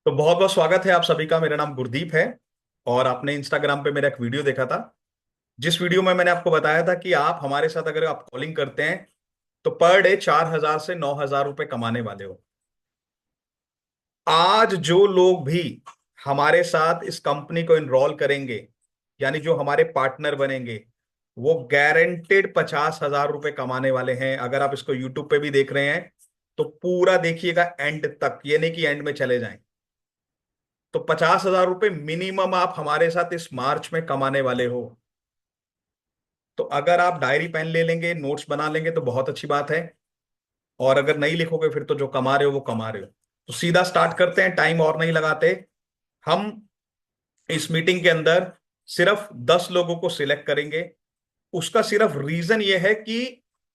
तो बहुत बहुत स्वागत है आप सभी का। मेरा नाम गुरदीप है और आपने इंस्टाग्राम पे मेरा एक वीडियो देखा था, जिस वीडियो में मैंने आपको बताया था कि आप हमारे साथ अगर आप कॉलिंग करते हैं तो पर डे 4,000 से 9,000 रुपए कमाने वाले हो। आज जो लोग भी हमारे साथ इस कंपनी को इनरोल करेंगे, यानी जो हमारे पार्टनर बनेंगे, वो गारंटेड 50,000 रुपए कमाने वाले हैं। अगर आप इसको यूट्यूब पे भी देख रहे हैं तो पूरा देखिएगा एंड तक, ये नहीं कि एंड में चले जाएं। तो 50,000 रुपए मिनिमम आप हमारे साथ इस मार्च में कमाने वाले हो। तो अगर आप डायरी पेन ले लेंगे, नोट्स बना लेंगे तो बहुत अच्छी बात है, और अगर नहीं लिखोगे फिर तो जो कमा रहे हो वो कमा रहे हो। तो सीधा स्टार्ट करते हैं, टाइम और नहीं लगाते। हम इस मीटिंग के अंदर सिर्फ 10 लोगों को सिलेक्ट करेंगे। उसका सिर्फ रीजन ये है कि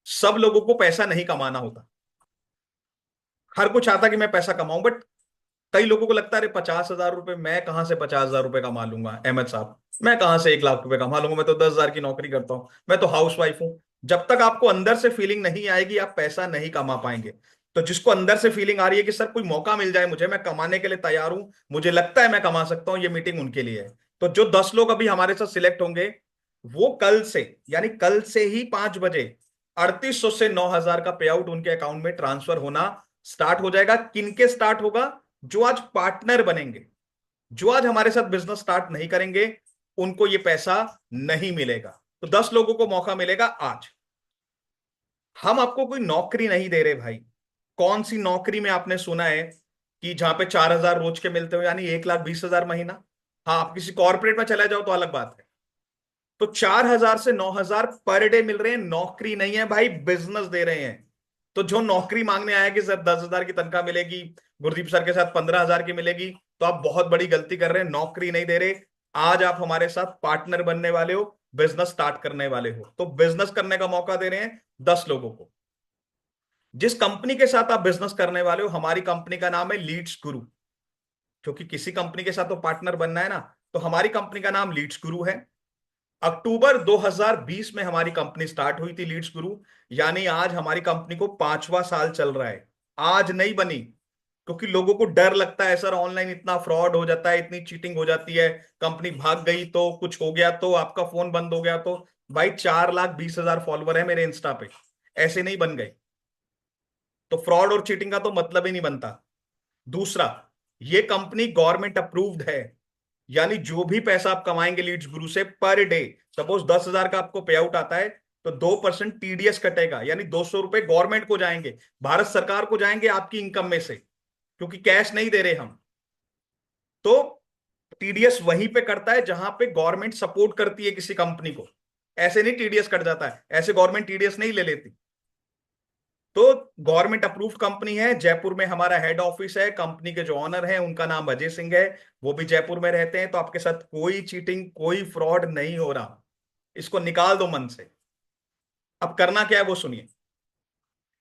सब लोगों को पैसा नहीं कमाना होता। हर कोई चाहता कि मैं पैसा कमाऊं, बट कई लोगों को लगता है अरे 50,000 रुपए मैं कहां से 50,000 रुपए कमा लूंगा, अहमद साहब मैं कहां से 1 लाख रुपए कमा लूंगा, मैं तो 10,000 की नौकरी करता हूं, मैं तो हाउस वाइफ हूं। जब तक आपको अंदर से फीलिंग नहीं आएगी आप पैसा नहीं कमा पाएंगे। तो जिसको अंदर से फीलिंग आ रही है कि सर कोई मौका मिल जाए मुझे, मैं कमाने के लिए तैयार हूं, मुझे लगता है मैं कमा सकता हूं, ये मीटिंग उनके लिए है। तो जो 10 लोग अभी हमारे साथ सिलेक्ट होंगे, वो कल से, यानी कल से ही 5 बजे 3,800 से 9,000 का पे आउट उनके अकाउंट में ट्रांसफर होना स्टार्ट हो जाएगा। किनके स्टार्ट होगा? जो आज पार्टनर बनेंगे। जो आज हमारे साथ बिजनेस स्टार्ट नहीं करेंगे उनको ये पैसा नहीं मिलेगा। तो 10 लोगों को मौका मिलेगा आज। हम आपको कोई नौकरी नहीं दे रहे भाई। कौन सी नौकरी में आपने सुना है कि जहां पे 4,000 रोज के मिलते हो, यानी 1,20,000 महीना? हाँ, आप किसी कॉर्पोरेट में चले जाओ तो अलग बात है। तो 4,000 से 9,000 पर डे मिल रहे हैं, नौकरी नहीं है भाई, बिजनेस दे रहे हैं। तो जो नौकरी मांगने आया कि सर 10,000 की तनख्वाह मिलेगी, गुरदीप सर के साथ 15,000 की मिलेगी, तो आप बहुत बड़ी गलती कर रहे हैं। नौकरी नहीं दे रहे। आज आप हमारे साथ पार्टनर बनने वाले हो, बिजनेस स्टार्ट करने वाले हो, तो बिजनेस करने का मौका दे रहे हैं 10 लोगों को। जिस कंपनी के साथ आप बिजनेस करने वाले हो, हमारी कंपनी का नाम है लीड्स गुरु। क्योंकि किसी कंपनी के साथ तो पार्टनर बनना है ना, तो हमारी कंपनी का नाम लीड्स गुरु है। अक्टूबर 2020 में हमारी कंपनी स्टार्ट हुई थी लीड्स गुरु, यानी आज हमारी कंपनी को 5वां साल चल रहा है। आज नहीं बनी क्योंकि लोगों को डर लगता है सर ऑनलाइन इतना फ्रॉड हो जाता है, इतनी चीटिंग हो जाती है, कंपनी भाग गई तो, कुछ हो गया तो, आपका फोन बंद हो गया तो। भाई 4,20,000 फॉलोवर है मेरे इंस्टा पे, ऐसे नहीं बन गए। तो फ्रॉड और चीटिंग का तो मतलब ही नहीं बनता। दूसरा, ये कंपनी गवर्नमेंट अप्रूव्ड है, यानी जो भी पैसा आप कमाएंगे लीड्स गुरु से पर डे, सपोज 10,000 का आपको पे आउट आता है, तो 2% टीडीएस कटेगा, यानी 200 रुपए गवर्नमेंट को जाएंगे, भारत सरकार को जाएंगे आपकी इनकम में से, क्योंकि कैश नहीं दे रहे हम। तो टीडीएस वहीं पे कटता है जहां पे गवर्नमेंट सपोर्ट करती है किसी कंपनी को। ऐसे नहीं टीडीएस कट जाता है, ऐसे गवर्नमेंट टीडीएस नहीं ले लेती। तो गवर्नमेंट अप्रूव्ड कंपनी है, जयपुर में हमारा हेड ऑफिस है। कंपनी के जो ऑनर हैं उनका नाम अजय सिंह है, वो भी जयपुर में रहते हैं। तो आपके साथ कोई चीटिंग, कोई फ्रॉड नहीं हो रहा, इसको निकाल दो मन से। अब करना क्या है वो सुनिए।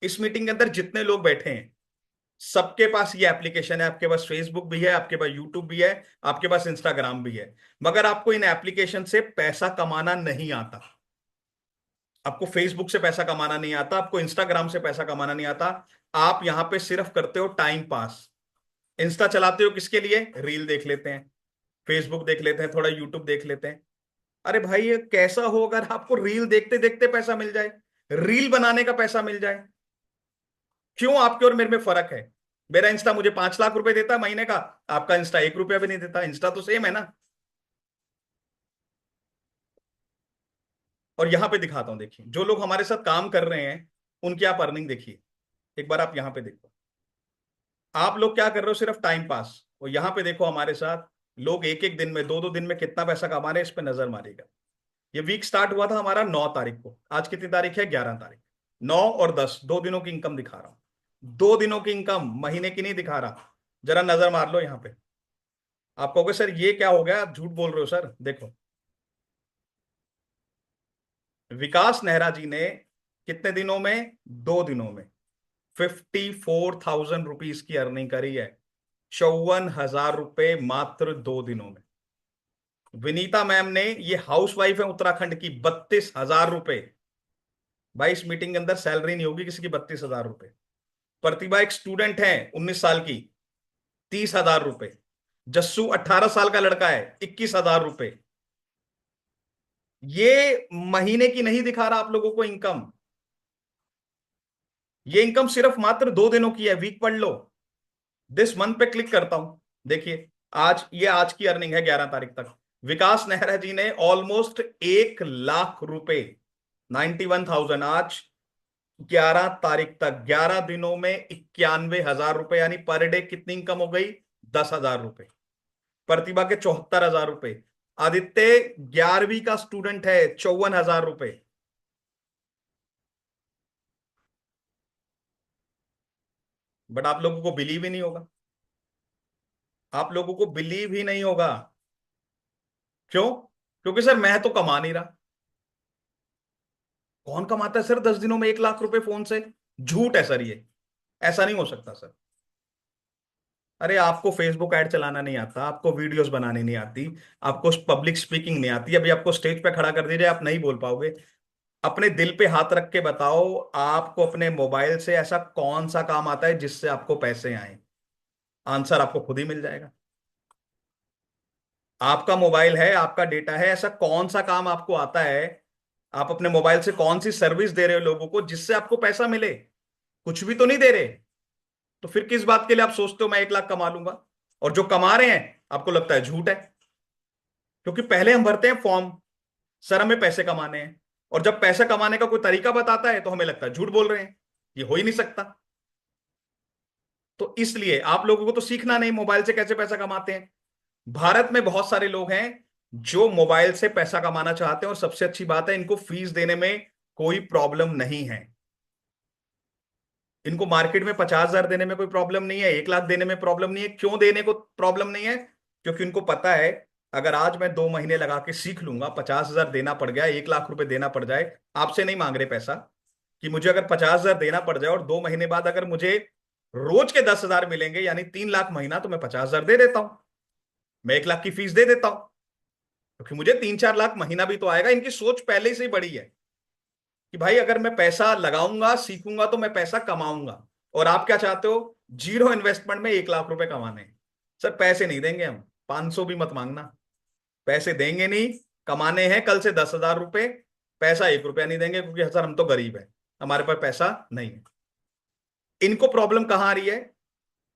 इस मीटिंग के अंदर जितने लोग बैठे हैं सबके पास ये एप्लीकेशन है। आपके पास फेसबुक भी है, आपके पास यूट्यूब भी है, आपके पास इंस्टाग्राम भी है, मगर आपको इन एप्लीकेशन से पैसा कमाना नहीं आता। आपको फेसबुक से पैसा कमाना नहीं आता, आपको इंस्टाग्राम से पैसा कमाना नहीं आता। आप यहां पे सिर्फ करते हो टाइम पास। इंस्टा चलाते हो किसके लिए? रील देख लेते हैं, फेसबुक देख लेते हैं, थोड़ा यूट्यूब देख लेते हैं। अरे भाई ये कैसा हो अगर आपको रील देखते देखते पैसा मिल जाए, रील बनाने का पैसा मिल जाए? क्यों आपके और मेरे में फर्क है? मेरा इंस्टा मुझे 5 लाख रुपए देता है महीने का, आपका इंस्टा 1 रुपया भी नहीं देता। इंस्टा तो सेम है ना। और यहां पे दिखाता हूं, देखिए जो लोग हमारे साथ काम कर रहे हैं उनकी आप अर्निंग देखिए। एक बार आप यहां पे देखो, आप लोग क्या कर रहे हो? सिर्फ टाइम पास। और यहां पे देखो हमारे साथ लोग एक एक दिन में, दो दो दिन में कितना पैसा कमा रहे हैं, इस पे नजर मारिएगा। ये वीक स्टार्ट हुआ था हमारा 9 तारीख को, आज कितनी तारीख है? 11 तारीख। 9 और 10, 2 दिनों की इनकम दिखा रहा हूं, 2 दिनों की इनकम, महीने की नहीं दिखा रहा। जरा नजर मार लो यहाँ पे। आप कहोगे सर ये क्या हो गया, आप झूठ बोल रहे हो सर। देखो, विकास नेहरा जी ने कितने दिनों में? 2 दिनों में 54,000 रुपीज की अर्निंग करी है। 54,000 रुपए मात्र 2 दिनों में। विनीता मैम ने, ये हाउस वाइफ है उत्तराखंड की, 32,000 रुपए। भाई इस मीटिंग के अंदर सैलरी नहीं होगी किसी की 32,000 रुपए। प्रतिभा एक स्टूडेंट है 19 साल की, 30,000 रुपए। जस्सू 18 साल का लड़का है, 21,000 रुपए। ये महीने की नहीं दिखा रहा आप लोगों को इनकम, ये इनकम सिर्फ मात्र 2 दिनों की है। वीक पढ़ लो। दिस मंथ पे क्लिक करता हूं, देखिए आज, ये आज की अर्निंग है 11 तारीख तक। विकास नेहरा जी ने ऑलमोस्ट 1 लाख रुपए, 91,000 आज 11 तारीख तक, 11 दिनों में 91,000 रुपए, यानी पर डे कितनी इनकम हो गई? 10,000 रुपए। प्रतिभा के 74,000 रुपए। आदित्य 11वीं का स्टूडेंट है, 54,000 रुपए। बट आप लोगों को बिलीव ही नहीं होगा, आप लोगों को बिलीव ही नहीं होगा। क्यों? क्योंकि सर मैं तो कमा नहीं रहा। कौन कमाता है सर 10 दिनों में 1 लाख रुपए फोन से? झूठ है सर ये, ऐसा नहीं हो सकता सर। अरे आपको फेसबुक ऐड चलाना नहीं आता, आपको वीडियोस बनानी नहीं आती, आपको पब्लिक स्पीकिंग नहीं आती, अभी आपको स्टेज पे खड़ा कर दीजिए आप नहीं बोल पाओगे। अपने दिल पे हाथ रख के बताओ, आपको अपने मोबाइल से ऐसा कौन सा काम आता है जिससे आपको पैसे आए? आंसर आपको खुद ही मिल जाएगा। आपका मोबाइल है, आपका डेटा है, ऐसा कौन सा काम आपको आता है? आप अपने मोबाइल से कौन सी सर्विस दे रहे हो लोगों को जिससे आपको पैसा मिले? कुछ भी तो नहीं दे रहे। तो फिर किस बात के लिए आप सोचते हो मैं 1 लाख कमा लूंगा? और जो कमा रहे हैं आपको लगता है झूठ है। क्योंकि पहले हम भरते हैं फॉर्म, सर हमें पैसे कमाने हैं, और जब पैसे कमाने का कोई तरीका बताता है तो हमें लगता है झूठ बोल रहे हैं, ये हो ही नहीं सकता। तो इसलिए आप लोगों को तो सीखना नहीं मोबाइल से कैसे पैसा कमाते हैं। भारत में बहुत सारे लोग हैं जो मोबाइल से पैसा कमाना चाहते हैं, और सबसे अच्छी बात है इनको फीस देने में कोई प्रॉब्लम नहीं है। इनको मार्केट में 50,000 देने में कोई प्रॉब्लम नहीं है, 1 लाख देने में प्रॉब्लम नहीं है। क्यों देने को प्रॉब्लम नहीं है? क्योंकि इनको पता है अगर आज मैं 2 महीने लगा के सीख लूंगा, 50,000 देना पड़ गया, 1 लाख रुपए देना पड़ जाए। आपसे नहीं मांग रहे पैसा, कि मुझे अगर 50,000 देना पड़ जाए और 2 महीने बाद अगर मुझे रोज के 10,000 मिलेंगे यानी 3 लाख महीना, तो मैं 50,000 दे देता हूं, मैं 1 लाख की फीस दे देता हूं, क्योंकि मुझे 3-4 लाख महीना भी तो आएगा। इनकी सोच पहले ही से ही बड़ी है कि भाई अगर मैं पैसा लगाऊंगा सीखूंगा तो मैं पैसा कमाऊंगा। और आप क्या चाहते हो? जीरो इन्वेस्टमेंट में 1 लाख रुपए कमाने हैं। सर पैसे नहीं देंगे हम, 500 भी मत मांगना, पैसे देंगे नहीं। कमाने हैं कल से 10,000 रुपए, पैसा 1 रुपया नहीं देंगे, क्योंकि सर हम तो गरीब है, हमारे पास पैसा नहीं है। इनको प्रॉब्लम कहां आ रही है?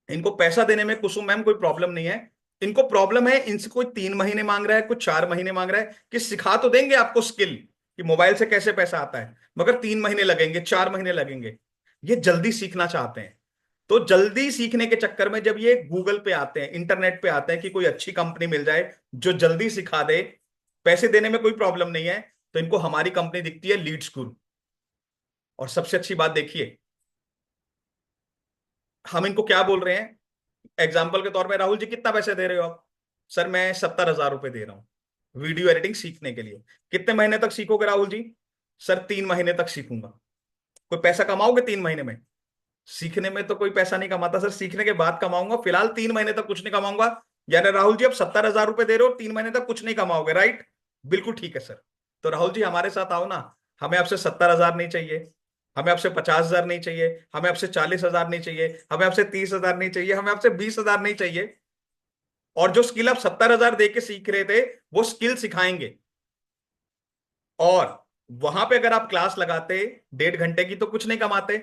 इनको पैसा देने में कुसुम मैम कोई प्रॉब्लम नहीं है। इनको प्रॉब्लम है, इनसे कोई 3 महीने मांग रहा है, कुछ 4 महीने मांग रहा है, कि सिखा तो देंगे आपको स्किल कि मोबाइल से कैसे पैसा आता है, मगर 3 महीने लगेंगे, 4 महीने लगेंगे। ये जल्दी सीखना चाहते हैं। तो जल्दी सीखने के चक्कर में जब ये गूगल पे आते हैं, इंटरनेट पे आते हैं कि कोई अच्छी कंपनी मिल जाए जो जल्दी सिखा दे, पैसे देने में कोई प्रॉब्लम नहीं है, तो इनको हमारी कंपनी दिखती है, लीड स्कूल। और सबसे अच्छी बात देखिए, हम इनको क्या बोल रहे हैं? एग्जाम्पल के तौर पे, राहुल जी कितना पैसे दे रहे हो आप? सर मैं 70,000 रुपए दे रहा हूं वीडियो एडिटिंग सीखने के लिए। कितने महीने तक सीखोगे राहुल जी? सर 3 महीने तक सीखूंगा। कोई पैसा कमाओगे 3 महीने में? सीखने में तो कोई पैसा नहीं कमाता सर, सीखने के बाद कमाऊंगा, फिलहाल 3 महीने तक कुछ नहीं कमाऊंगा। यानी राहुल जी आप 70,000 रुपए दे रहे हो, 3 महीने तक कुछ नहीं कमाओगे, राइट? बिल्कुल ठीक है सर। तो राहुल जी हमारे साथ आओ ना। हमें आपसे 70,000 नहीं चाहिए, हमें आपसे 50,000 नहीं चाहिए, हमें आपसे 40,000 नहीं चाहिए, हमें आपसे 30,000 नहीं चाहिए, हमें आपसे 20,000 नहीं चाहिए। और जो स्किल आप 70,000 दे के सीख रहे थे, वो स्किल सिखाएंगे। और वहां पे अगर आप क्लास लगाते 1.5 घंटे की, तो कुछ नहीं कमाते।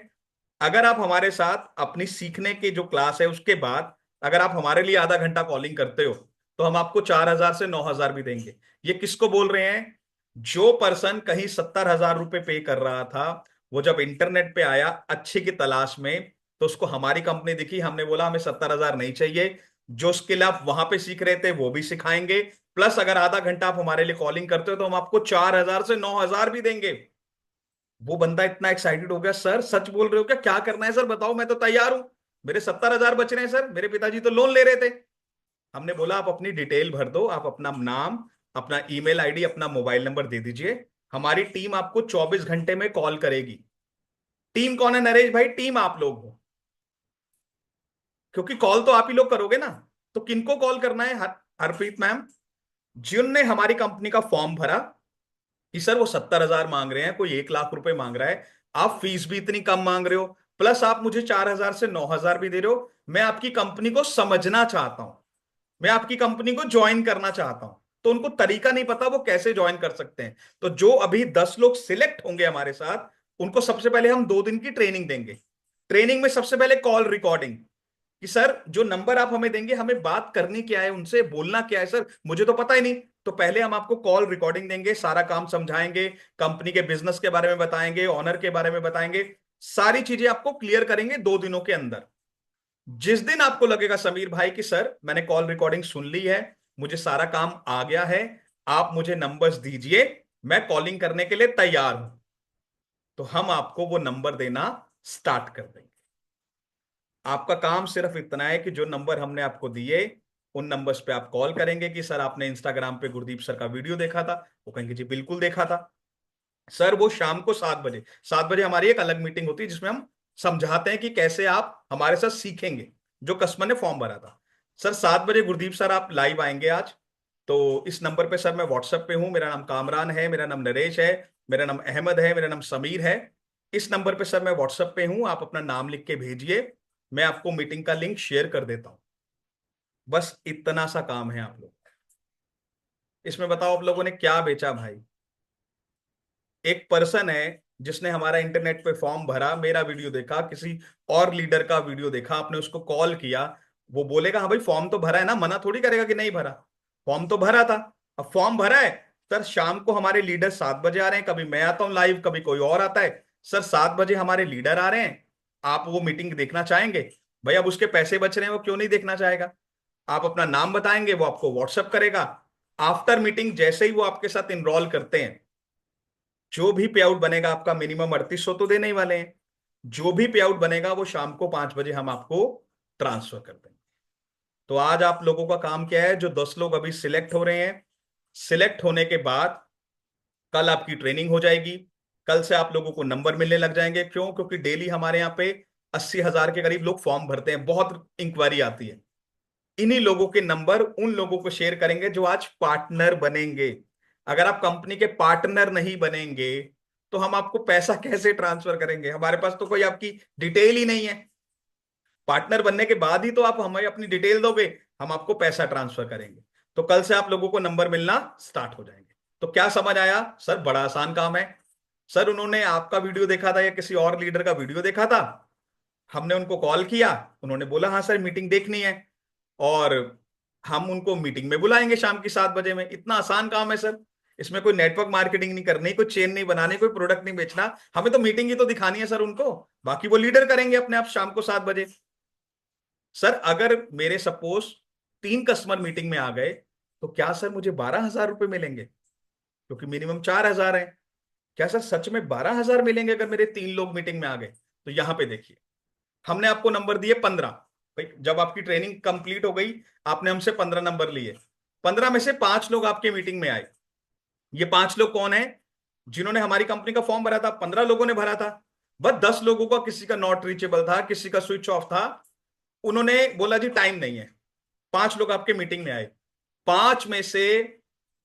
अगर आप हमारे साथ अपनी सीखने की जो क्लास है उसके बाद अगर आप हमारे लिए आधा घंटा कॉलिंग करते हो, तो हम आपको 4,000 से 9,000 भी देंगे। ये किसको बोल रहे हैं? जो पर्सन कहीं 70,000 रुपए पे कर रहा था, वो जब इंटरनेट पे आया अच्छे की तलाश में, तो उसको हमारी कंपनी दिखी, हमने बोला हमें 70,000 नहीं चाहिए, जो स्किल आप वहां पे सीख रहे थे वो भी सिखाएंगे, प्लस अगर आधा घंटा आप हमारे लिए कॉलिंग करते हो तो हम आपको 4,000 से 9,000 भी देंगे। वो बंदा इतना एक्साइटेड हो गया, सर सच बोल रहे हो क्या? क्या करना है सर बताओ, मैं तो तैयार हूं, मेरे 70,000 बच रहे हैं सर, मेरे पिताजी तो लोन ले रहे थे। हमने बोला आप अपनी डिटेल भर दो, आप अपना नाम, अपना ईमेल आईडी, अपना मोबाइल नंबर दे दीजिए, हमारी टीम आपको 24 घंटे में कॉल करेगी। टीम कौन है नरेश भाई? टीम आप लोग हो, क्योंकि कॉल तो आप ही लोग करोगे ना। तो किनको कॉल करना है? हरप्रीत मैम, जिनने हमारी कंपनी का फॉर्म भरा कि सर वो 70,000 मांग रहे हैं, कोई 1 लाख रुपए मांग रहा है, आप फीस भी इतनी कम मांग रहे हो, प्लस आप मुझे 4,000 से 9,000 भी दे रहे हो, मैं आपकी कंपनी को समझना चाहता हूं। मैं आपकी कंपनी को ज्वाइन करना चाहता हूं। तो उनको तरीका नहीं पता वो कैसे ज्वाइन कर सकते हैं। तो जो अभी 10 लोग सिलेक्ट होंगे हमारे साथ, उनको सबसे पहले हम 2 दिन की ट्रेनिंग देंगे। ट्रेनिंग में सबसे पहले कॉल रिकॉर्डिंग, कि सर जो नंबर आप हमें देंगे, हमें बात करनी क्या है, उनसे बोलना क्या है, सर मुझे तो पता ही नहीं। तो पहले हम आपको कॉल रिकॉर्डिंग देंगे, सारा काम समझाएंगे, कंपनी के बिजनेस के बारे में बताएंगे, ऑनर के बारे में बताएंगे, सारी चीजें आपको क्लियर करेंगे 2 दिनों के अंदर। जिस दिन आपको लगेगा समीर भाई कि सर मैंने कॉल रिकॉर्डिंग सुन ली है, मुझे सारा काम आ गया है, आप मुझे नंबर्स दीजिए, मैं कॉलिंग करने के लिए तैयार हूं, तो हम आपको वो नंबर देना स्टार्ट कर देंगे। आपका काम सिर्फ इतना है कि जो नंबर हमने आपको दिए, उन नंबर्स पे आप कॉल करेंगे कि सर आपने इंस्टाग्राम पे गुरदीप सर का वीडियो देखा था। वो कहेंगे जी बिल्कुल देखा था सर। वो शाम को 7 बजे, 7 बजे हमारी एक अलग मीटिंग होती है जिसमें हम समझाते हैं कि कैसे आप हमारे साथ सीखेंगे, जो कस्टमर ने फॉर्म भरा था। सर 7 बजे गुरदीप सर आप लाइव आएंगे आज। तो इस नंबर पे सर मैं व्हाट्सएप पे हूँ, मेरा नाम कामरान है, मेरा नाम नरेश है, मेरा नाम अहमद है, मेरा नाम समीर है। इस नंबर पे सर मैं व्हाट्सएप पे हूँ, आप अपना नाम लिख के भेजिए, मैं आपको मीटिंग का लिंक शेयर कर देता हूँ। बस इतना सा काम है आप लोग। इसमें बताओ आप लोगों ने क्या बेचा भाई। एक पर्सन है जिसने हमारा इंटरनेट पे फॉर्म भरा, मेरा वीडियो देखा, किसी और लीडर का वीडियो देखा, आपने उसको कॉल किया, वो बोलेगा हाँ भाई फॉर्म तो भरा है ना, मना थोड़ी करेगा कि नहीं भरा। फॉर्म तो भरा था। अब फॉर्म भरा है। सर शाम को हमारे लीडर 7 बजे आ रहे हैं, कभी मैं आता हूँ लाइव, कभी कोई और आता है। सर 7 बजे हमारे लीडर आ रहे हैं, आप वो मीटिंग देखना चाहेंगे? भाई अब उसके पैसे बच रहे हैं, वो क्यों नहीं देखना चाहेगा? आप अपना नाम बताएंगे, वो आपको व्हाट्सअप करेगा। आफ्टर मीटिंग जैसे ही वो आपके साथ इनरोल करते हैं, जो भी पे आउट बनेगा आपका, मिनिमम 3800 तो देने ही वाले हैं, जो भी पे आउट बनेगा वो शाम को 5 बजे हम आपको ट्रांसफर कर देंगे। तो आज आप लोगों का काम क्या है, जो 10 लोग अभी सिलेक्ट हो रहे हैं, सिलेक्ट होने के बाद कल आपकी ट्रेनिंग हो जाएगी। कल से आप लोगों को नंबर मिलने लग जाएंगे। क्यों? क्योंकि डेली हमारे यहाँ पे 80,000 के करीब लोग फॉर्म भरते हैं, बहुत इंक्वायरी आती है। इन्हीं लोगों के नंबर उन लोगों को शेयर करेंगे जो आज पार्टनर बनेंगे। अगर आप कंपनी के पार्टनर नहीं बनेंगे तो हम आपको पैसा कैसे ट्रांसफर करेंगे? हमारे पास तो कोई आपकी डिटेल ही नहीं है। पार्टनर बनने के बाद ही तो आप हमें अपनी डिटेल दोगे, हम आपको पैसा ट्रांसफर करेंगे। तो कल से आप लोगों को नंबर मिलना स्टार्ट हो जाएंगे। तो क्या समझ आया? सर बड़ा आसान काम है। सर उन्होंने आपका वीडियो देखा था या किसी और लीडर का वीडियो देखा था, हमने उनको कॉल किया, उन्होंने बोला हाँ सर मीटिंग देखनी है, और हम उनको मीटिंग में बुलाएंगे शाम की 7 बजे में। इतना आसान काम है सर। इसमें कोई नेटवर्क मार्केटिंग नहीं करनी, कोई चेन नहीं बनानी, कोई प्रोडक्ट नहीं बेचना, हमें तो मीटिंग ही तो दिखानी है सर उनको। बाकी वो लीडर करेंगे अपने आप शाम को 7 बजे। सर अगर मेरे सपोज 3 कस्टमर मीटिंग में आ गए, तो क्या सर मुझे 12,000 रुपये मिलेंगे? क्योंकि मिनिमम 4,000 है। क्या सर सच में 12,000 मिलेंगे अगर मेरे 3 लोग मीटिंग में आ गए? तो यहां पे देखिए, हमने आपको नंबर दिए 15। भाई जब आपकी ट्रेनिंग कंप्लीट हो गई, आपने हमसे 15 नंबर लिए, 15 में से 5 लोग आपके मीटिंग में आए। ये 5 लोग कौन है? जिन्होंने हमारी कंपनी का फॉर्म भरा था, 15 लोगों ने भरा था। बस 10 लोगों का किसी का नॉट रीचेबल था, किसी का स्विच ऑफ था, उन्होंने बोला जी टाइम नहीं है। 5 लोग आपके मीटिंग में आए। 5 में से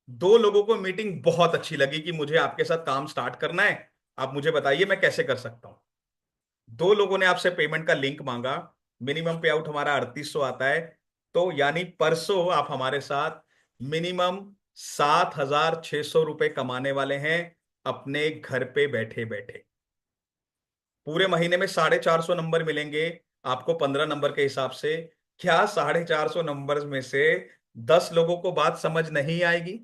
2 लोगों को मीटिंग बहुत अच्छी लगी कि मुझे आपके साथ काम स्टार्ट करना है, आप मुझे बताइए मैं कैसे कर सकता हूं। 2 लोगों ने आपसे पेमेंट का लिंक मांगा। मिनिमम पे आउट हमारा 3800 आता है। तो यानी परसों आप हमारे साथ मिनिमम 7,600 रुपये कमाने वाले हैं, अपने घर पे बैठे बैठे। पूरे महीने में 450 नंबर मिलेंगे आपको, 15 नंबर के हिसाब से। क्या 450 नंबर में से 10 लोगों को बात समझ नहीं आएगी?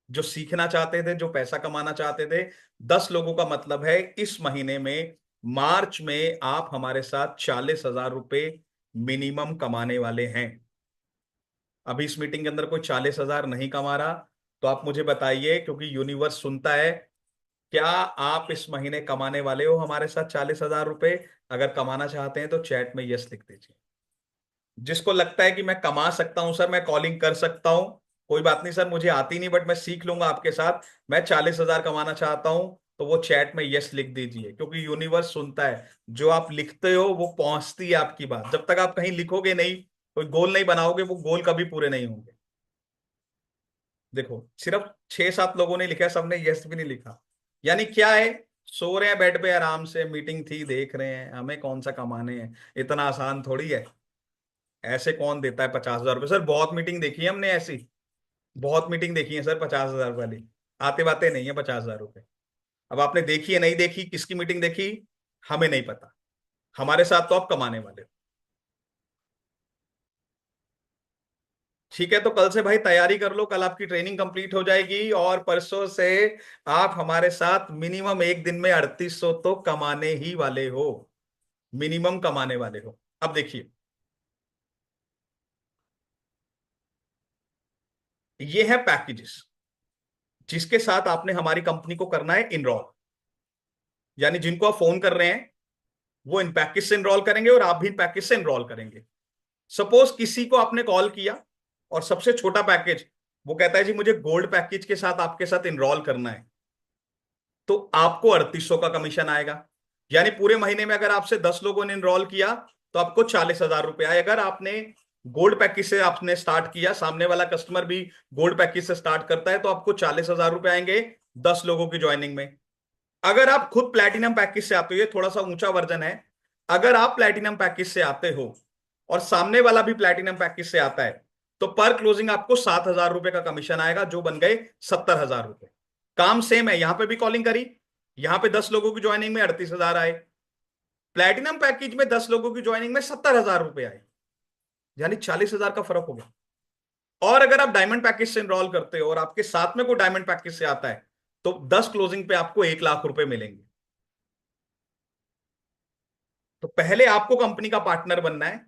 जो सीखना चाहते थे, जो पैसा कमाना चाहते थे, 10 लोगों का मतलब है इस महीने में, मार्च में आप हमारे साथ 40,000 रुपये मिनिमम कमाने वाले हैं। अभी इस मीटिंग के अंदर कोई 40,000 नहीं कमा रहा, तो आप मुझे बताइए, क्योंकि यूनिवर्स सुनता है, क्या आप इस महीने कमाने वाले हो हमारे साथ 40,000 रुपये? अगर कमाना चाहते हैं तो चैट में यस लिख दीजिए। जिसको लगता है कि मैं कमा सकता हूं सर, मैं कॉलिंग कर सकता हूं, कोई बात नहीं सर मुझे आती नहीं बट मैं सीख लूंगा आपके साथ, मैं 40,000 कमाना चाहता हूं, तो वो चैट में यस लिख दीजिए। क्योंकि यूनिवर्स सुनता है, जो आप लिखते हो वो पहुंचती है आपकी बात। जब तक आप कहीं लिखोगे नहीं, कोई गोल नहीं बनाओगे, वो गोल कभी पूरे नहीं होंगे। देखो सिर्फ 6-7 लोगों ने लिखा है, सबने यस भी नहीं लिखा। यानी क्या है? सो रहे हैं बेड पे आराम से, मीटिंग थी देख रहे हैं, हमें कौन सा कमाने हैं, इतना आसान थोड़ी है। ऐसे कौन देता है 50,000 रुपये? सर बहुत मीटिंग देखी है हमने ऐसी, बहुत मीटिंग देखी है सर 50,000 वाली। आते बातें नहीं है 50,000 रुपये। अब आपने देखी है नहीं देखी, किसकी मीटिंग देखी, हमें नहीं पता। हमारे साथ तो आप कमाने वाले हो। ठीक है, तो कल से भाई तैयारी कर लो, कल आपकी ट्रेनिंग कंप्लीट हो जाएगी और परसों से आप हमारे साथ मिनिमम एक दिन में 3800 तो कमाने ही वाले हो, मिनिमम कमाने वाले हो। अब देखिए, ये है पैकेजेस जिसके साथ आपने हमारी कंपनी को करना है इनरोल। यानी जिनको आप फोन कर रहे हैं वो इन पैकेज से इनरोल करेंगे और आप भी इन पैकेज से इनरोल करेंगे। सपोज किसी को आपने कॉल किया और सबसे छोटा पैकेज, वो कहता है जी मुझे गोल्ड पैकेज के साथ आपके साथ इनरोल करना है, तो आपको 3800 का कमीशन आएगा। यानी पूरे महीने में अगर आपसे 10 लोगों ने इनरोल किया तो आपको 40,000 रुपए आए। अगर आपने गोल्ड पैकेज से आपने स्टार्ट किया, सामने वाला कस्टमर भी गोल्ड पैकेज से स्टार्ट करता है, तो आपको 40,000 रुपए आएंगे 10 लोगों की ज्वाइनिंग में। अगर आप खुद प्लैटिनम पैकेज से आते हो, ये थोड़ा सा ऊंचा वर्जन है, अगर आप प्लैटिनम पैकेज से आते हो और सामने वाला भी प्लैटिनम पैकेज से आता है, तो पर क्लोजिंग आपको 7,000 रुपए का कमीशन आएगा, जो बन गए 70,000 रुपए। काम सेम है, यहां पे भी कॉलिंग करी, यहां पे 10 लोगों की ज्वाइनिंग में 38,000 आए, प्लैटिनम पैकेज में 10 लोगों की ज्वाइनिंग में 70,000 रुपए आए, यानी 40,000 का फर्क हो गया। और अगर आप डायमंड पैकेज से एनरोल करते हो और आपके साथ में कोई डायमंड पैकेज से आता है, तो 10 क्लोजिंग पे आपको 1 लाख रुपए मिलेंगे। तो पहले आपको कंपनी का पार्टनर बनना है,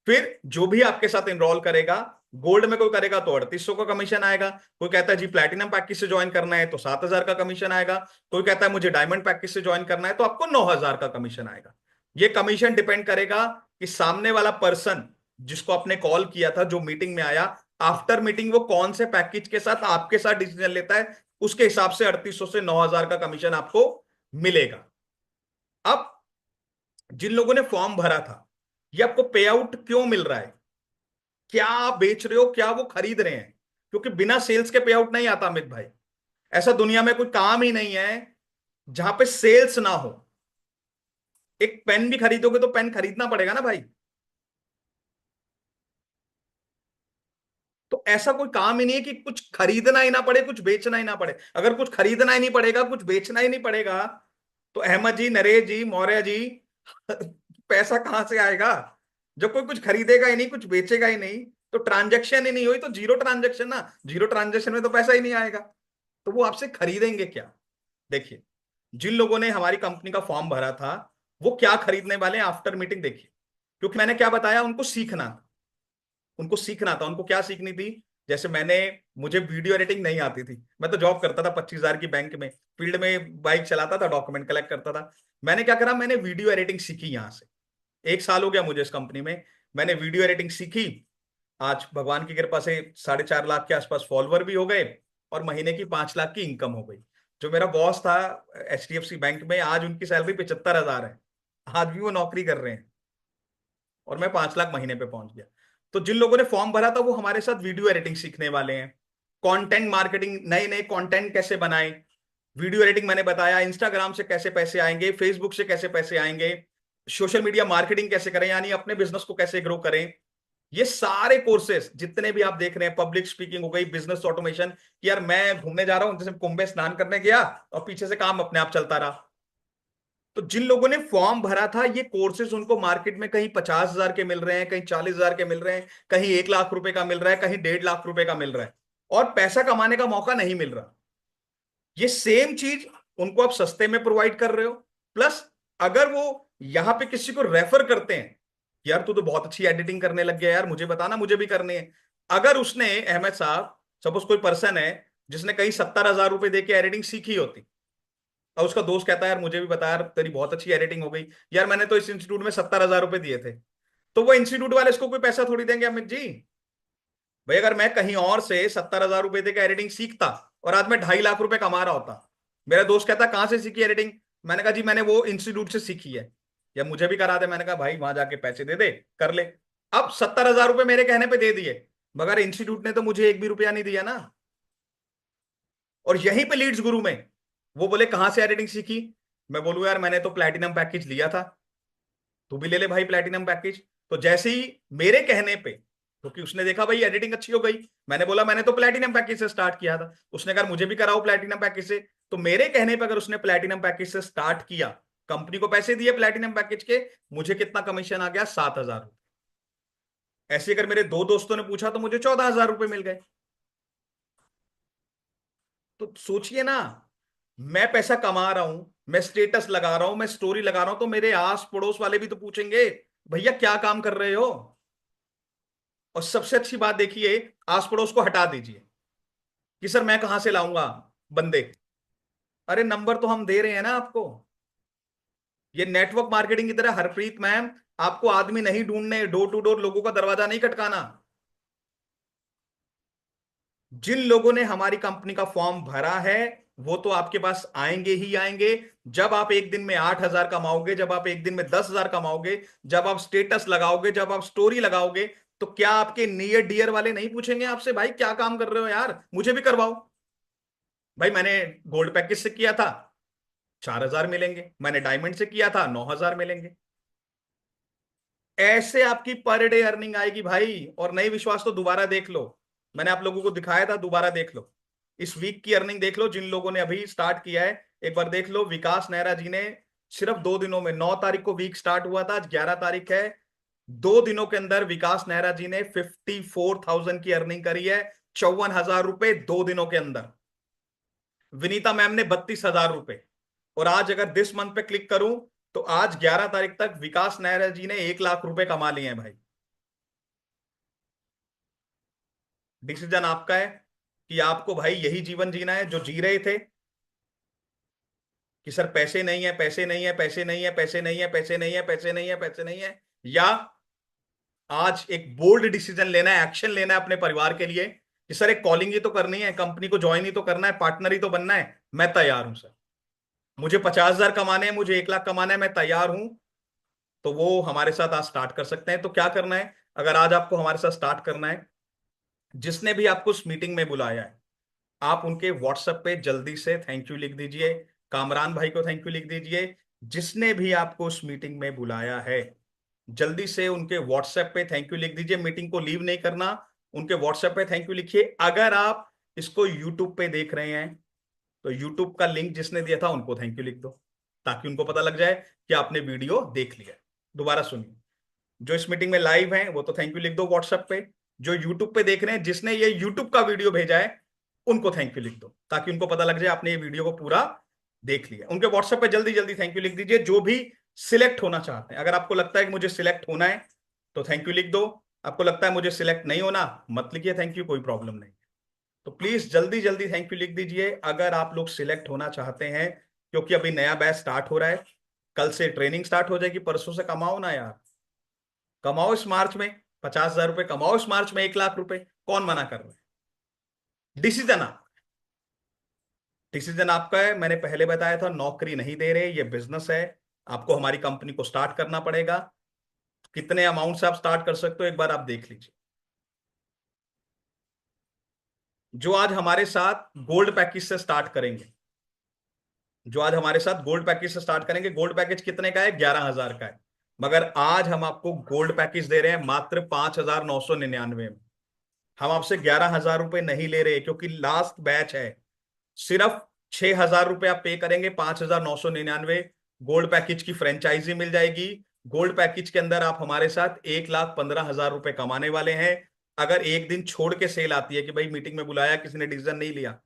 फिर जो भी आपके साथ एनरोल करेगा, गोल्ड में कोई करेगा तो 3800 का कमीशन आएगा, कोई कहता है जी प्लैटिनम पैकेज से ज्वाइन करना है तो 7,000 का कमीशन आएगा, कोई कहता है मुझे डायमंड पैकेज से ज्वाइन करना है तो आपको 9,000 का कमीशन आएगा। ये कमीशन डिपेंड करेगा कि सामने वाला पर्सन जिसको आपने कॉल किया था, जो मीटिंग में आया, आफ्टर मीटिंग वो कौन से पैकेज के साथ आपके साथ डिसीजन लेता है, उसके हिसाब से 3800 से 9,000 का कमीशन आपको मिलेगा। अब जिन लोगों ने फॉर्म भरा था, ये आपको पे आउट क्यों मिल रहा है? क्या आप बेच रहे हो, क्या वो खरीद रहे हैं? क्योंकि बिना सेल्स के पे आउट नहीं आता अमित भाई। ऐसा दुनिया में कोई काम ही नहीं है जहां पे सेल्स ना हो। एक पेन भी खरीदोगे तो पेन खरीदना पड़ेगा ना भाई। तो ऐसा कोई काम ही नहीं है कि कुछ खरीदना ही ना पड़े, कुछ बेचना ही ना पड़े। अगर कुछ खरीदना ही नहीं पड़ेगा, कुछ बेचना ही नहीं पड़ेगा, तो अहमद जी, नरेश जी, मौर्य जी, पैसा कहां से आएगा? जब कोई कुछ खरीदेगा ही नहीं, कुछ बेचेगा ही नहीं, तो ट्रांजैक्शन ही नहीं हुई, तो जीरो ट्रांजैक्शन ना, जीरो ट्रांजैक्शन में तो पैसा ही नहीं आएगा। तो वो आपसे खरीदेंगे क्या? देखिए, जिन लोगों ने हमारी कंपनी का फॉर्म भरा था, वो क्या खरीदने वाले हैं आफ्टर मीटिंग देखिए। क्योंकि मैंने क्या बताया, उनको सीखना था, उनको सीखना था। उनको क्या सीखनी थी? जैसे मुझे वीडियो एडिटिंग नहीं आती थी, मैं तो जॉब करता था 25,000 की बैंक में, फील्ड में बाइक चलाता था, डॉक्यूमेंट कलेक्ट करता था। मैंने क्या करा, मैंने वीडियो एडिटिंग सीखी यहां से। 1 साल हो गया मुझे इस कंपनी में, मैंने वीडियो एडिटिंग सीखी। आज भगवान की कृपा से 4.5 लाख के आसपास फॉलोवर भी हो गए और महीने की 5 लाख की इनकम हो गई। जो मेरा बॉस था HDFC बैंक में, आज उनकी सैलरी 75,000 है, आज भी वो नौकरी कर रहे हैं, और मैं 5 लाख महीने पे पहुंच गया। तो जिन लोगों ने फॉर्म भरा था वो हमारे साथ वीडियो एडिटिंग सीखने वाले हैं, कंटेंट मार्केटिंग, नए नए कंटेंट कैसे बनाएं, वीडियो एडिटिंग मैंने बताया, इंस्टाग्राम से कैसे पैसे आएंगे, फेसबुक से कैसे पैसे आएंगे, सोशल मीडिया मार्केटिंग कैसे करें, यानी अपने बिजनेस को कैसे ग्रो करें। ये सारे कोर्सेस जितने भी आप देख रहे हैं, पब्लिक स्पीकिंग हो गई, बिजनेस ऑटोमेशन, कि यार मैं घूमने जा रहा हूं, जैसे कुंभ में स्नान करने गया और पीछे से काम अपने आप चलता रहा। तो जिन लोगों ने फॉर्म भरा था, ये कोर्सेज उनको मार्केट में कहीं 50,000 के मिल रहे हैं, कहीं 40,000 के मिल रहे हैं, कहीं 1 लाख रुपए का मिल रहा है, कहीं 1.5 लाख रुपए का मिल रहा है, और पैसा कमाने का मौका नहीं मिल रहा। ये सेम चीज उनको आप सस्ते में प्रोवाइड कर रहे हो। प्लस अगर वो यहां पे किसी को रेफर करते हैं, यार तू तो बहुत अच्छी एडिटिंग करने लग गया यार, मुझे बताना, मुझे भी करनी है। अगर उसने, अहमद साहब, सपोज कोई पर्सन है जिसने कहीं 70,000 रुपए दे के एडिटिंग सीखी होती, और उसका दोस्त कहता है यार मुझे भी बता यार, तेरी बहुत अच्छी एडिटिंग हो गई, यार मैंने तो इस इंस्टीट्यूट में 70,000 रुपए दिए थे, तो वो इंस्टीट्यूट वाले इसको कोई पैसा थोड़ी देंगे अमित जी। भाई अगर मैं कहीं और से 70,000 रुपए देकर एडिटिंग सीखता और आज मैं 2.5 लाख रुपए कमा रहा होता, मेरा दोस्त कहता कहां से सीखी एडिटिंग, मैंने कहा जी मैंने वो इंस्टीट्यूट से सीखी है, या मुझे भी करा दे, मैंने कहा भाई वहां जाके पैसे दे दे, कर ले। अब 70,000 रुपए मेरे कहने पे दे दिए, मगर इंस्टीट्यूट ने तो मुझे एक भी रुपया नहीं दिया ना। और यहीं पे लीड्स गुरु में वो बोले कहां से एडिटिंग सीखी, मैं बोलूं यार मैंने तो प्लैटिनम पैकेज लिया था, तू भी ले ले भाई प्लैटिनम पैकेज। तो जैसे ही मेरे कहने पे, क्योंकि उसने देखा भाई एडिटिंग अच्छी हो गई, मैंने बोला मैंने तो प्लेटिनम पैकेज से स्टार्ट किया था, उसने कहा मुझे भी कराओ प्लेटिनम पैकेज से। तो मेरे कहने पे अगर उसने प्लेटिनम पैकेज से स्टार्ट किया, कंपनी को पैसे दिए प्लेटिनम पैकेज के, मुझे कितना कमीशन आ गया? 7,000। ऐसे अगर मेरे दो दोस्तों ने पूछा तो मुझे 14,000 रुपए मिल गए। तो सोचिए ना, मैं पैसा कमा रहा हूं, मैं स्टेटस लगा रहा हूं, मैं स्टोरी लगा रहा हूं, तो मेरे आस पड़ोस वाले भी तो पूछेंगे भैया क्या काम कर रहे हो। और सबसे अच्छी बात देखिए, आस पड़ोस को हटा दीजिए कि सर मैं कहां से लाऊंगा बंदे। अरे नंबर तो हम दे रहे हैं ना आपको। ये नेटवर्क मार्केटिंग की तरह, हरप्रीत मैम, आपको आदमी नहीं ढूंढने, डोर टू डोर लोगों का दरवाजा नहीं खटकाना। जिन लोगों ने हमारी कंपनी का फॉर्म भरा है वो तो आपके पास आएंगे ही आएंगे। जब आप एक दिन में 8,000 कमाओगे, जब आप एक दिन में 10,000 कमाओगे, जब आप स्टेटस लगाओगे, जब आप स्टोरी लगाओगे, तो क्या आपके नियर डियर वाले नहीं पूछेंगे आपसे भाई क्या काम कर रहे हो यार, मुझे भी करवाओ। भाई मैंने गोल्ड पैकेज से किया था, 4,000 मिलेंगे, मैंने डायमंड से किया था 9,000 मिलेंगे। ऐसे आपकी पर डे अर्निंग आएगी भाई। और नहीं विश्वास तो दोबारा देख लो, मैंने आप लोगों को दिखाया था, दोबारा देख लो। इस वीक की अर्निंग देख लो, जिन लोगों ने अभी स्टार्ट किया है एक बार देख लो। विकास नेहरा जी ने सिर्फ 2 दिनों में, 9 तारीख को वीक स्टार्ट हुआ था, आज 11 तारीख है, 2 दिनों के अंदर विकास नेहरा जी ने 54,000 की अर्निंग करी है। 54,000 रुपए 2 दिनों के अंदर। विनीता मैम ने 32,000 रुपए। और आज अगर दिस मंथ पे क्लिक करूं तो आज 11 तारीख तक विकास नायरा जी ने 1 लाख रुपए कमा लिए हैं भाई। डिसीजन आपका है कि आपको भाई यही जीवन जीना है जो जी रहे थे, कि सर पैसे नहीं है, पैसे नहीं है, पैसे नहीं है, पैसे नहीं है, पैसे नहीं है, पैसे नहीं है, पैसे नहीं है। या आज एक बोल्ड डिसीजन लेना है, एक्शन लेना है अपने परिवार के लिए, कि सर एक कॉलिंग ही तो करनी है, कंपनी को ज्वाइन ही तो करना है, पार्टनर ही तो बनना है, मैं तैयार हूं सर। मुझे 50,000 कमाने हैं, मुझे 1 लाख कमाना है, मैं तैयार हूं। तो वो हमारे साथ आज स्टार्ट कर सकते हैं। तो क्या करना है, अगर आज आपको हमारे साथ स्टार्ट करना है, जिसने भी आपको उस मीटिंग में बुलाया है, आप उनके व्हाट्सएप पे जल्दी से थैंक यू लिख दीजिए। कामरान भाई को थैंक यू लिख दीजिए। जिसने भी आपको उस मीटिंग में बुलाया है, जल्दी से उनके व्हाट्सएप पे थैंक यू लिख दीजिए। मीटिंग को लीव नहीं करना, उनके व्हाट्सएप पे थैंक यू लिखिए। अगर आप इसको यूट्यूब पे देख रहे हैं तो यूट्यूब का लिंक जिसने दिया था उनको थैंक यू लिख दो, ताकि उनको पता लग जाए कि आपने वीडियो देख लिया। दोबारा सुनिए, जो इस मीटिंग में लाइव हैं वो तो थैंक यू लिख दो व्हाट्सएप पे। जो यूट्यूब पे देख रहे हैं, जिसने ये यूट्यूब का वीडियो भेजा है, उनको थैंक यू लिख दो, ताकि उनको पता लग जाए आपने ये वीडियो को पूरा देख लिया। उनके व्हाट्सएप पे जल्दी जल्दी थैंक यू लिख दीजिए, जो भी सिलेक्ट होना चाहते हैं। अगर आपको लगता है कि मुझे सिलेक्ट होना है तो थैंक यू लिख दो। आपको लगता है मुझे सिलेक्ट नहीं होना, मत लिखिए थैंक यू, कोई प्रॉब्लम नहीं। तो प्लीज जल्दी जल्दी थैंक यू लिख दीजिए अगर आप लोग सिलेक्ट होना चाहते हैं, क्योंकि अभी नया बैच स्टार्ट हो रहा है। कल से ट्रेनिंग स्टार्ट हो जाएगी, परसों से कमाओ ना यार, कमाओ इस मार्च में 50,000 रुपए, कमाओ इस मार्च में 1 लाख रुपए। कौन मना कर रहा है? डिसीजन आप, डिसीजन आपका है। मैंने पहले बताया था नौकरी नहीं दे रहे, ये बिजनेस है। आपको हमारी कंपनी को स्टार्ट करना पड़ेगा। कितने अमाउंट से आप स्टार्ट कर सकते हो एक बार आप देख लीजिए। जो आज हमारे साथ गोल्ड पैकेज से स्टार्ट करेंगे, जो आज हमारे साथ गोल्ड पैकेज से स्टार्ट करेंगे, गोल्ड पैकेज कितने का है? 11,000 का है। मगर आज हम आपको गोल्ड पैकेज दे रहे हैं मात्र 5,999 में। हम आपसे 11,000 रुपए नहीं ले रहे, क्योंकि लास्ट बैच है। सिर्फ 6,000 रुपए आप पे करेंगे, 5,999 गोल्ड पैकेज की फ्रेंचाइजी मिल जाएगी। गोल्ड पैकेज के अंदर आप हमारे साथ 1,15,000 रुपए कमाने वाले हैं। अगर एक दिन छोड़ के सेल आती है कि भाई मीटिंग में बुलाया किसी ने डिसीजन नहीं लिया,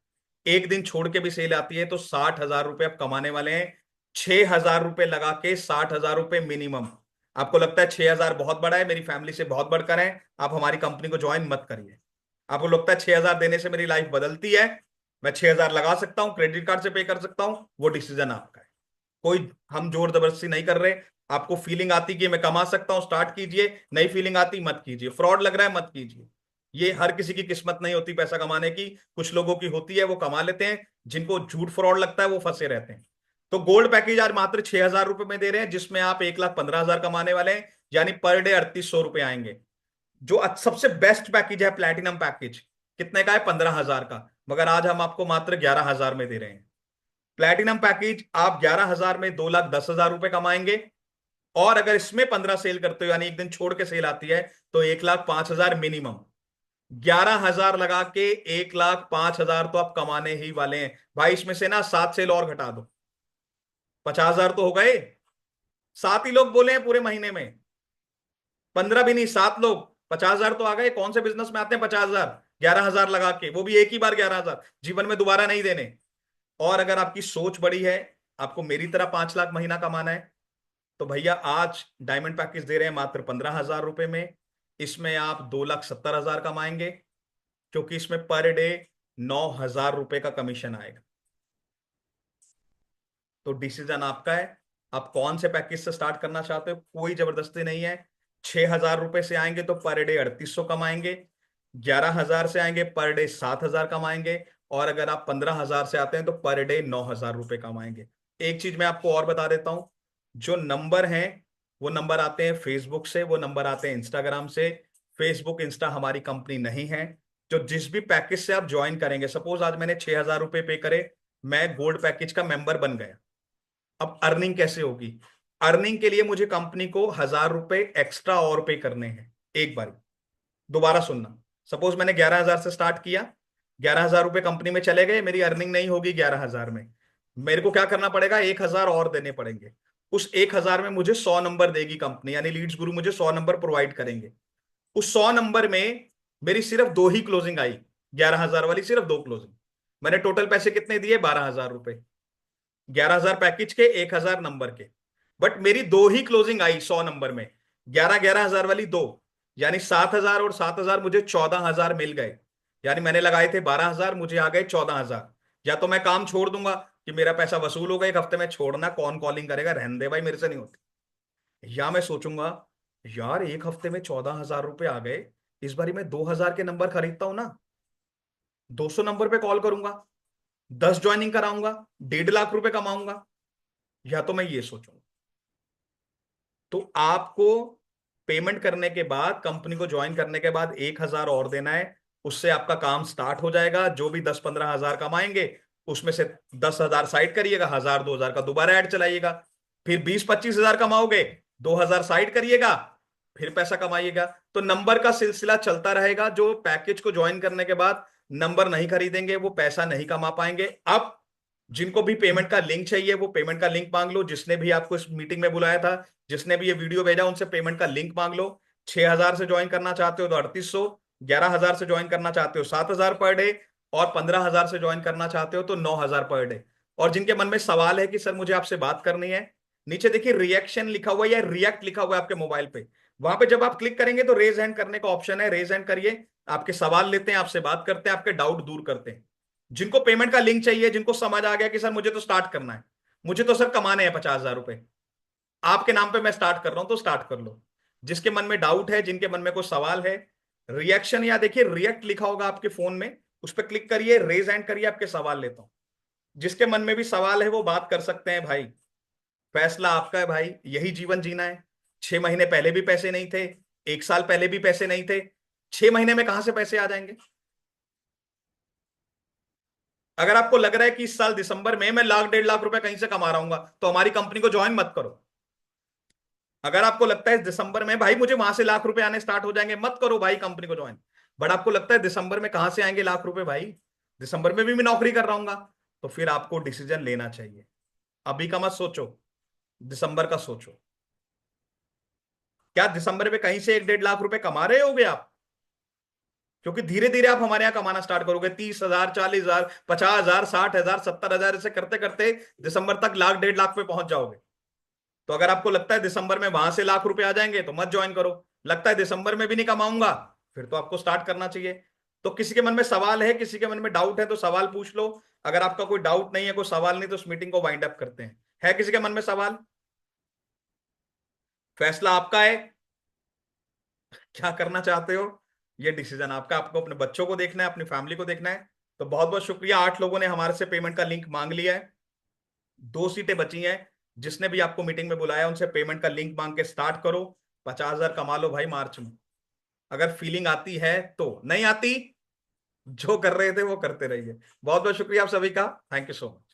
एक दिन छोड़ के भी सेल आती है, तो 60,000 रुपए आप कमाने वाले हैं। 6,000 रुपए लगा के 60,000 रुपए मिनिमम। आपको लगता है 6,000 बहुत बड़ा है, मेरी फैमिली से बहुत बढ़कर है, आप हमारी कंपनी को ज्वाइन मत करिए। आपको लगता है 6,000 देने से मेरी लाइफ बदलती है, मैं 6,000 लगा सकता हूं, क्रेडिट कार्ड से पे कर सकता हूं, वो डिसीजन आपका है। कोई हम जोर जबरदस्ती नहीं कर रहे। आपको फीलिंग आती कि मैं कमा सकता हूं, स्टार्ट कीजिए। नई फीलिंग आती, मत कीजिए। फ्रॉड लग रहा है, मत कीजिए। ये हर किसी की किस्मत नहीं होती पैसा कमाने की, कुछ लोगों की होती है, वो कमा लेते हैं। जिनको झूठ फ्रॉड लगता है वो फंसे रहते हैं। तो गोल्ड पैकेज आज मात्र 6,000 रुपए में दे रहे हैं, जिसमें आप 1,15,000 कमाने वाले हैं, यानी पर डे 3,800 रुपए आएंगे। जो सबसे बेस्ट पैकेज है प्लैटिनम पैकेज, कितने का है? 15,000 का। मगर आज हम आपको मात्र 11,000 में दे रहे हैं। प्लैटिनम पैकेज आप 11,000 में 2,10,000 रुपए कमाएंगे। और अगर इसमें 15 सेल करते हो, यानी एक दिन छोड़ के सेल आती है, तो 1,05,000 मिनिमम। 11,000 लगा के 1,05,000 तो आप कमाने ही वाले हैं भाई। इसमें से ना 7 सेल और घटा दो, 50,000 तो हो गए। 7 ही लोग बोले हैं पूरे महीने में, 15 भी नहीं, 7 लोग, 50,000 तो आ गए। कौन से बिजनेस में आते हैं 50,000? 11,000 लगा के, वो भी एक ही बार 11,000, जीवन में दोबारा नहीं देने। और अगर आपकी सोच बड़ी है, आपको मेरी तरह 5 लाख महीना कमाना है, तो भैया आज डायमंड पैकेज दे रहे हैं मात्र 15,000 रुपए में। इसमें आप 2,70,000 कमाएंगे, क्योंकि इसमें पर डे 9,000 रुपए का कमीशन आएगा। तो डिसीजन आपका है, आप कौन से पैकेज से स्टार्ट करना चाहते हो, कोई जबरदस्ती नहीं है। 6,000 रुपए से आएंगे तो पर डे 3,800 कमाएंगे। 11,000 से आएंगे पर डे 7,000 कमाएंगे। और अगर आप 15,000 से आते हैं तो पर डे 9,000 रुपए कमाएंगे। एक चीज मैं आपको और बता देता हूं, जो नंबर हैं वो नंबर आते हैं फेसबुक से, वो नंबर आते हैं इंस्टाग्राम से। फेसबुक इंस्टा हमारी कंपनी नहीं है। जो जिस भी पैकेज से आप ज्वाइन करेंगे, सपोज आज मैंने 6,000 रुपए पे करे, मैं गोल्ड पैकेज का मेंबर बन गया। अब अर्निंग कैसे होगी? अर्निंग के लिए मुझे कंपनी को 1,000 रुपए एक्स्ट्रा और पे करने हैं एक बार। दोबारा सुनना, सपोज मैंने 11,000 से स्टार्ट किया, 11,000 रुपए कंपनी में चले गए, मेरी अर्निंग नहीं होगी 11,000 में। मेरे को क्या करना पड़ेगा? 1,000 और देने पड़ेंगे। उस 1,000 में मुझे 100 नंबर देगी कंपनी, यानी लीड्स गुरु मुझे 100 नंबर प्रोवाइड करेंगे। उस 100 नंबर में मेरी सिर्फ 2 ही क्लोजिंग आई, 11,000 वाली सिर्फ 2 क्लोजिंग। मैंने टोटल पैसे कितने दिए? 12,000 रुपए। 11,000 पैकेज के, 1,000 नंबर के। बट मेरी 2 ही क्लोजिंग आई 100 नंबर में, 11,000 वाली 2। यानी 7,000 और 7,000 मुझे 14,000 मिल गए। यानी मैंने लगाए थे 12,000, मुझे आ गए 14,000। या तो मैं काम छोड़ दूंगा कि मेरा पैसा वसूल होगा, एक हफ्ते में छोड़ना, कौन कॉलिंग करेगा, रहने दे भाई, मेरे से नहीं होती। या मैं सोचूंगा, यार एक हफ्ते में 14,000 रुपए आ गए, इस बारी मैं 2,000 के नंबर खरीदता हूं ना, 200 नंबर पे कॉल करूंगा, 10 ज्वाइनिंग कराऊंगा, 1.5 लाख रुपए कमाऊंगा। या तो मैं ये सोचूंगा। तो आपको पेमेंट करने के बाद, कंपनी को ज्वाइन करने के बाद 1,000 और देना है। उससे आपका काम स्टार्ट हो जाएगा। जो भी 10-15 हजार कमाएंगे, उसमें से 10,000 साइड करिएगा, 1,000-2,000 का दोबारा ऐड चलाइएगा। फिर 20-25 हजार कमाओगे, 2,000 साइड करिएगा, फिर पैसा कमाइएगा। तो नंबर का सिलसिला चलता रहेगा। जो पैकेज को ज्वाइन करने के बाद नंबर नहीं खरीदेंगे, वो पैसा नहीं कमा पाएंगे। अब जिनको भी पेमेंट का लिंक चाहिए, वो पेमेंट का लिंक मांग लो। जिसने भी आपको इस मीटिंग में बुलाया था, जिसने भी ये वीडियो भेजा, उनसे पेमेंट का लिंक मांग लो। 6,000 से ज्वाइन करना चाहते हो तो 3,800, 11,000 से ज्वाइन करना चाहते हो 7,000 पर डे, और 15,000 से ज्वाइन करना चाहते हो तो 9,000 पर डे। और जिनके मन में सवाल है कि सर मुझे आपसे बात करनी है, नीचे देखिए रिएक्शन लिखा हुआ है या रिएक्ट लिखा हुआ है आपके मोबाइल पे। वहां पे जब आप क्लिक करेंगे तो रेज हैंड करने का ऑप्शन है, रेज हैंड करिए। आपके सवाल लेते हैं, आपसे बात करते हैं, आपके डाउट दूर करते हैं। जिनको पेमेंट का लिंक चाहिए, जिनको समझ आ गया कि सर मुझे तो स्टार्ट करना है, मुझे तो सर कमाने हैं 50,000 रुपए, आपके नाम पे मैं स्टार्ट कर रहा हूं, तो स्टार्ट कर लो। जिसके मन में डाउट है, जिनके मन में कोई सवाल है, रिएक्शन या देखिए रिएक्ट लिखा होगा आपके फोन में, उस पर क्लिक करिए, रेज हैंड करिए, आपके सवाल लेता हूं। जिसके मन में भी सवाल है वो बात कर सकते हैं भाई। फैसला आपका है भाई, यही जीवन जीना है। 6 महीने पहले भी पैसे नहीं थे, 1 साल पहले भी पैसे नहीं थे, 6 महीने में कहां से पैसे आ जाएंगे? अगर आपको लग रहा है कि इस साल दिसंबर में मैं 1,00,000 1,50,000 रुपए कहीं से कमा रहा हूंगा, तो हमारी कंपनी को ज्वाइन मत करो। अगर आपको लगता है इस दिसंबर में भाई मुझे वहां से लाख रुपए आने स्टार्ट हो जाएंगे, मत करो भाई कंपनी को ज्वाइन। बट आपको लगता है दिसंबर में कहां से आएंगे लाख रुपए भाई, दिसंबर में भी मैं नौकरी कर रहा हूंगा, तो फिर आपको डिसीजन लेना चाहिए। अभी का मत सोचो, दिसंबर का सोचो। क्या दिसंबर में कहीं से 1-1.5 लाख रुपए कमा रहे होगे आप? क्योंकि धीरे धीरे आप हमारे यहाँ कमाना स्टार्ट करोगे, 30,000, 40,000, 50,000, 60,000, 70,000, ऐसे करते करते दिसंबर तक 1,00,000 1,50,000 पे पहुंच जाओगे। तो अगर आपको लगता है दिसंबर में वहां से लाख रुपए आ जाएंगे, तो मत ज्वाइन करो। लगता है दिसंबर में भी नहीं कमाऊंगा, फिर तो आपको स्टार्ट करना चाहिए। तो किसी के मन में सवाल है, किसी के मन में डाउट है, तो सवाल पूछ लो। अगर आपका कोई डाउट नहीं है, कोई सवाल नहीं, तो उस मीटिंग को वाइंड अप करते हैं। है किसी के मन में सवाल? फैसला आपका है, क्या करना चाहते हो, ये डिसीजन आपका। आपको अपने बच्चों को देखना है, अपनी फैमिली को देखना है। तो बहुत बहुत शुक्रिया, 8 लोगों ने हमारे से पेमेंट का लिंक मांग लिया है। 2 सीटें बची हैं। जिसने भी आपको मीटिंग में बुलाया, उनसे पेमेंट का लिंक मांग के स्टार्ट करो। 50,000 कमा लो भाई मार्च में। अगर फीलिंग आती है तो, नहीं आती, जो कर रहे थे वो करते रहिए। बहुत बहुत शुक्रिया आप सभी का। Thank you so much.